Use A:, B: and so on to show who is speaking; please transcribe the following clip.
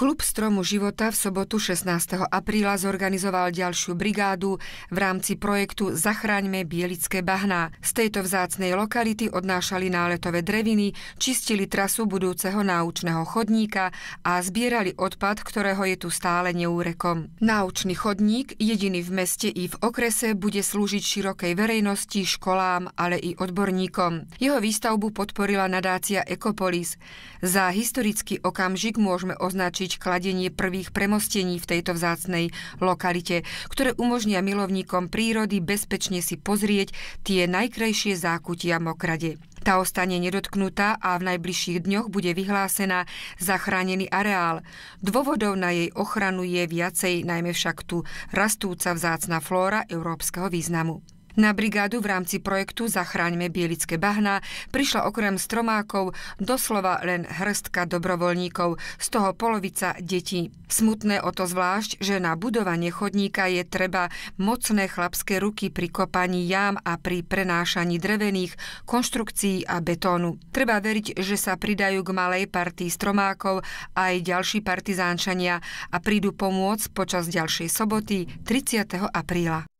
A: Klub Stromu života v sobotu 16. apríla zorganizoval ďalšiu brigádu v rámci projektu Zachráňme bielické bahná. Z tejto vzácnej lokality odnášali náletové dreviny, čistili trasu budúceho náučného chodníka a zbierali odpad, ktorého je tu stále neúrekom. Náučný chodník, jediný v meste i v okrese, bude slúžiť širokej verejnosti, školám, ale i odborníkom. Jeho výstavbu podporila nadácia Ekopolis. Za historický okamžik môžeme označiť kladenie prvých premostení v tejto vzácnej lokalite, ktoré umožnia milovníkom prírody bezpečne si pozrieť tie najkrajšie zákutia Mokrade. Tá ostane nedotknutá a v najbližších dňoch bude vyhlásená za chránený areál. Dôvodov na jej ochranu je viacej, najmä však tu rastúca vzácna flóra európskeho významu. Na brigádu v rámci projektu Zachráňme bielické bahná prišla okrem stromákov doslova len hrstka dobrovoľníkov, z toho polovica detí. Smutné o to zvlášť, že na budovanie chodníka je treba mocné chlapské ruky pri kopaní jám a pri prenášaní drevených konštrukcií a betónu. Treba veriť, že sa pridajú k malej partii stromákov aj ďalší partizánčania a prídu pomôcť počas ďalšej soboty 30. apríla.